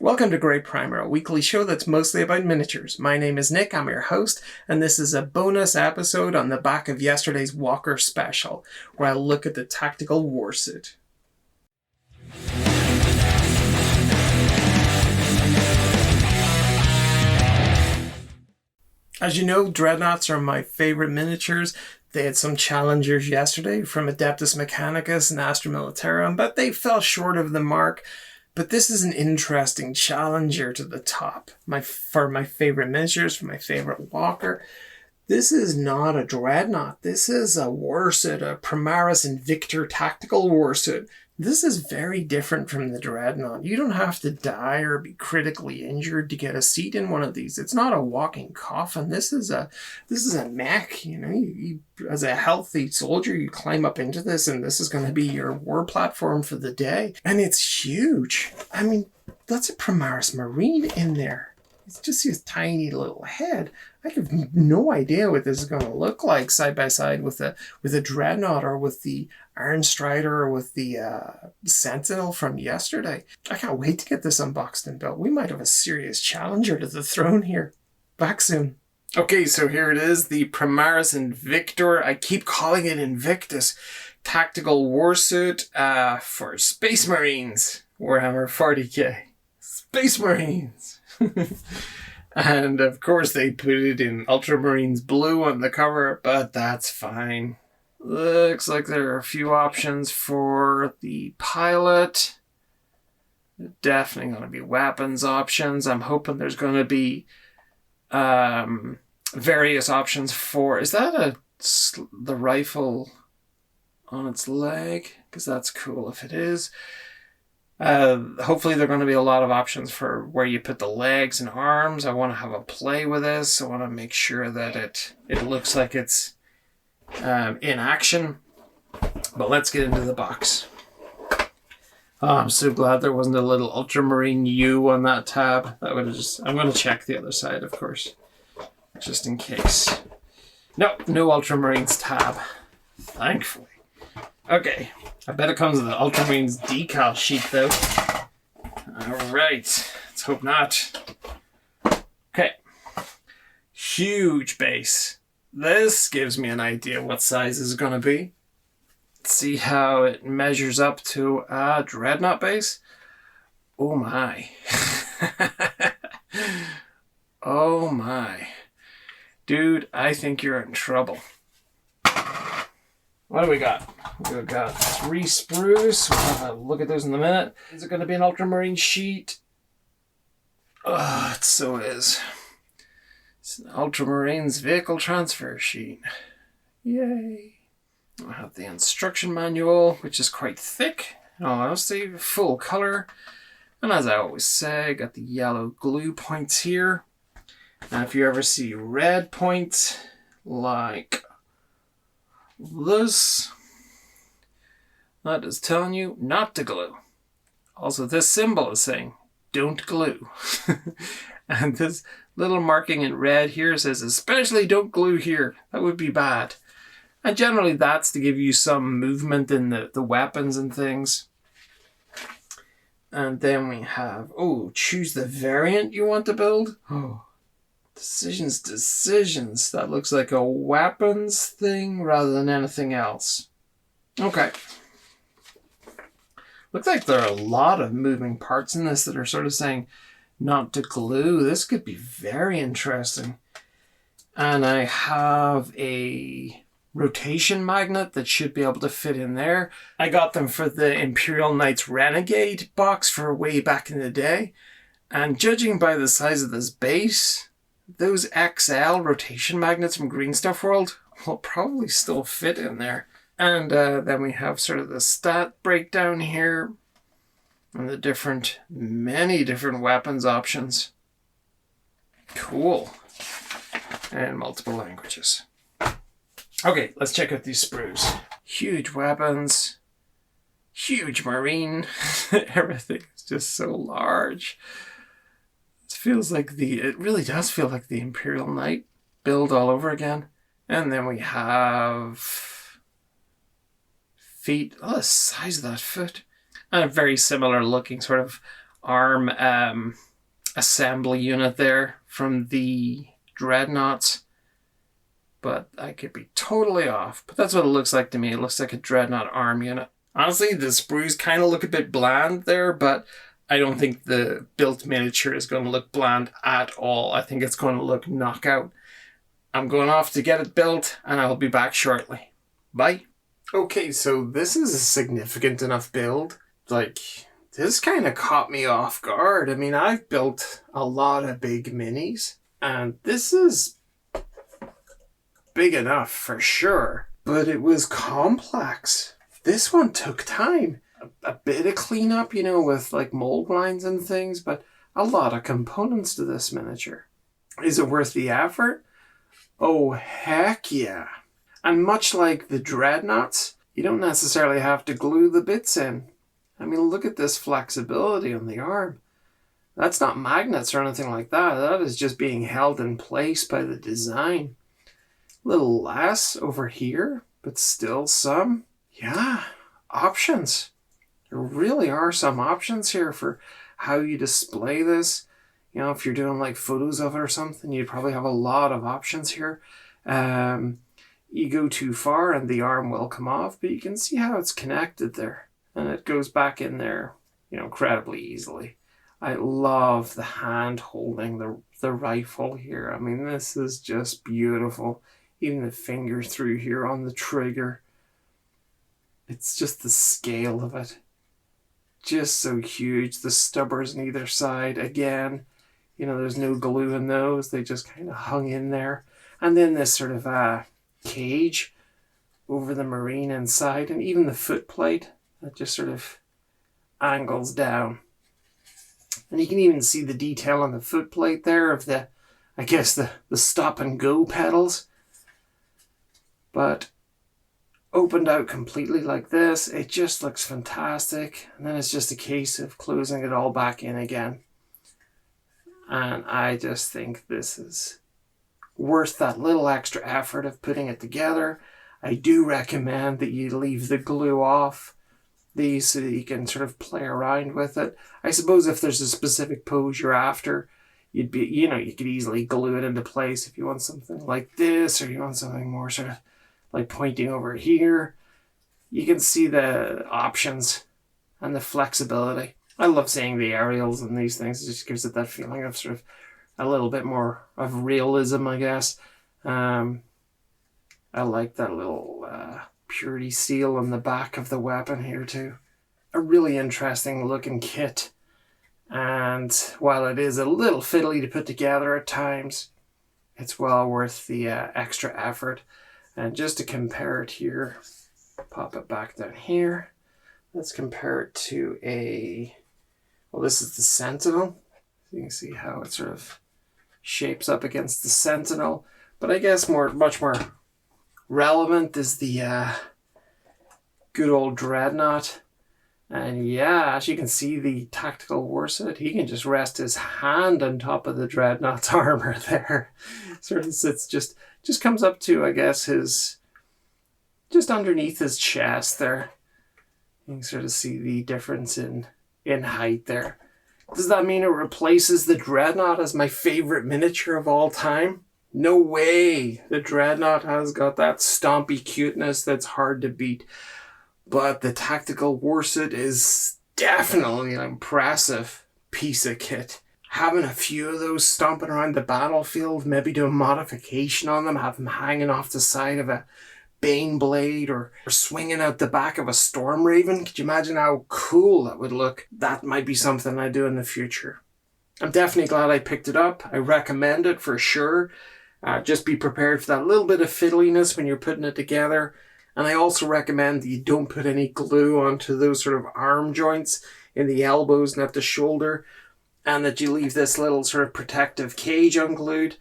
Welcome to Great Primer, a weekly show that's mostly about miniatures. My name is Nick, I'm your host, and this is a bonus episode on the back of yesterday's Walker special, where I look at the Tactical Warsuit. As you know, Dreadnoughts are my favorite miniatures. They had some challengers yesterday from Adeptus Mechanicus and Astra Militarum, but they fell short of the mark. But this is an interesting challenger to the top. For my favorite miniatures, for my favorite Walker. This is not a Dreadnought. This is a Warsuit, a Primaris Invictor Tactical Warsuit. This is very different from the Dreadnought. You don't have to die or be critically injured to get a seat in one of these. It's not a walking coffin. This is a mech. You know, you as a healthy soldier, you climb up into this, and this is going to be your war platform for the day. And it's huge. I mean, that's a Primaris Marine in there. It's just his tiny little head. I have no idea what this is going to look like side by side with a Dreadnought or with the Iron Strider or with the Sentinel from yesterday. I can't wait to get this unboxed and built. We might have a serious challenger to the throne here. Back soon. Okay, so here it is, the Primaris Invictor. I keep calling it Invictus. Tactical Warsuit for Space Marines. Warhammer 40k. Space Marines. And of course they put it in Ultramarines blue on the cover, but that's fine. Looks like there are a few options for the pilot. Definitely going to be weapons options. I'm hoping there's going to be various options for... Is that the rifle on its leg? Because that's cool if it is. Hopefully there are going to be a lot of options for where you put the legs and arms. I want to have a play with this. I want to make sure that it looks like it's in action. But let's get into the box. Oh, I'm so glad there wasn't a little Ultramarine U on that tab. That would have just... I'm going to check the other side, of course, just in case. No Ultramarines tab, thankfully. Okay. I bet it comes with the Ultramarines decal sheet, though. Alright. Let's hope not. Okay. Huge base. This gives me an idea what size this is going to be. Let's see how it measures up to a Dreadnought base. Oh my. Oh my. Dude, I think you're in trouble. What do we got? We've got 3 sprues. We'll have a look at those in a minute. Is it going to be an Ultramarine sheet? It so is. It's an Ultramarines vehicle transfer sheet. Yay. I have the instruction manual, which is quite thick. Honestly, full color. And as I always say, I got the yellow glue points here. And if you ever see red points, like this, that is telling you not to glue. Also, this symbol is saying don't glue. And this little marking in red here says especially don't glue here. That would be bad. And generally that's to give you some movement in the weapons and things. And then we have, choose the variant you want to build. Decisions. That looks like a weapons thing rather than anything else. Okay. Looks like there are a lot of moving parts in this that are sort of saying not to glue. This could be very interesting. And I have a rotation magnet that should be able to fit in there. I got them for the Imperial Knights Renegade box for way back in the day. And judging by the size of this base, those XL rotation magnets from Green Stuff World will probably still fit in there. And then we have sort of the stat breakdown here and the many different weapons options. Cool. And multiple languages. Okay, let's check out these sprues. Huge weapons. Huge marine. Everything is just so large. It really does feel like the Imperial Knight build all over again. And then we have feet. Oh, the size of that foot. And a very similar looking sort of arm assembly unit there from the Dreadnoughts. But I could be totally off. But that's what it looks like to me. It looks like a Dreadnought arm unit. Honestly, the sprues kind of look a bit bland there, but I don't think the built miniature is going to look bland at all. I think it's going to look knockout. I'm going off to get it built, and I'll be back shortly. Bye. Okay, so this is a significant enough build. Like, this kind of caught me off guard. I mean, I've built a lot of big minis, and this is big enough for sure, but it was complex. This one took time. A bit of cleanup, with like mold lines and things, but a lot of components to this miniature. Is it worth the effort? Oh, heck yeah. And much like the Dreadnoughts, you don't necessarily have to glue the bits in. I mean, look at this flexibility on the arm. That's not magnets or anything like that. That is just being held in place by the design. Little less over here, but still some. Yeah, options. There really are some options here for how you display this. If you're doing like photos of it or something, you'd probably have a lot of options here. You go too far and the arm will come off, but you can see how it's connected there. And it goes back in there, incredibly easily. I love the hand holding the rifle here. I mean, this is just beautiful. Even the finger through here on the trigger. It's just the scale of it. Just so huge. The stubbers on either side. Again, there's no glue in those. They just kind of hung in there. And then this sort of cage over the Marine inside. And even the foot plate that just sort of angles down. And you can even see the detail on the foot plate there of the stop and go pedals. But opened out completely like this, it just looks fantastic. And then it's just a case of closing it all back in again. And I just think this is worth that little extra effort of putting it together. I do recommend that you leave the glue off these so that you can sort of play around with it. I suppose if there's a specific pose you're after, you could easily glue it into place if you want something like this, or you want something more sort of like pointing over here. You can see the options and the flexibility. I love seeing the aerials and these things. It just gives it that feeling of sort of a little bit more of realism, I guess. I like that little purity seal on the back of the weapon here too. A really interesting looking kit. And while it is a little fiddly to put together at times, it's well worth the extra effort. And just to compare it here, pop it back down here. Let's compare it to this is the Sentinel. So you can see how it sort of shapes up against the Sentinel. But I guess much more relevant is the good old Dreadnought. And yeah, as you can see, the Tactical Warsuit, he can just rest his hand on top of the Dreadnought's armor there. Sort of sits just comes up to, I guess, just underneath his chest there. You can sort of see the difference in height there. Does that mean it replaces the Dreadnought as my favorite miniature of all time? No way. The Dreadnought has got that stompy cuteness that's hard to beat. But the Tactical Warsuit is definitely an impressive piece of kit. Having a few of those stomping around the battlefield, maybe do a modification on them, have them hanging off the side of a Bane blade or swinging out the back of a Storm Raven. Could you imagine how cool that would look? That might be something I do in the future. I'm definitely glad I picked it up. I recommend it for sure. Just be prepared for that little bit of fiddliness when you're putting it together. And I also recommend that you don't put any glue onto those sort of arm joints in the elbows and at the shoulder, and that you leave this little sort of protective cage unglued.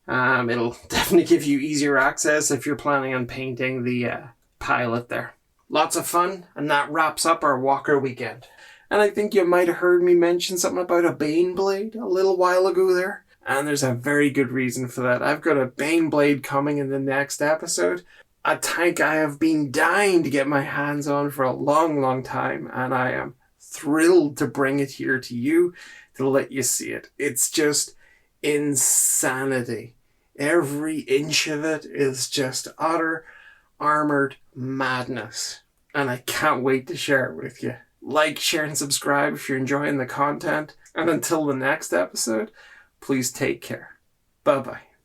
It'll definitely give you easier access if you're planning on painting the pilot there. Lots of fun, and that wraps up our Walker weekend. And I think you might have heard me mention something about a Bane blade a little while ago there. And there's a very good reason for that. I've got a Bane blade coming in the next episode. A tank I have been dying to get my hands on for a long, long time, and I am thrilled to bring it here to you, to let you see it. It's just insanity. Every inch of it is just utter armoured madness. And I can't wait to share it with you. Like, share, and subscribe if you're enjoying the content. And until the next episode, please take care. Bye-bye.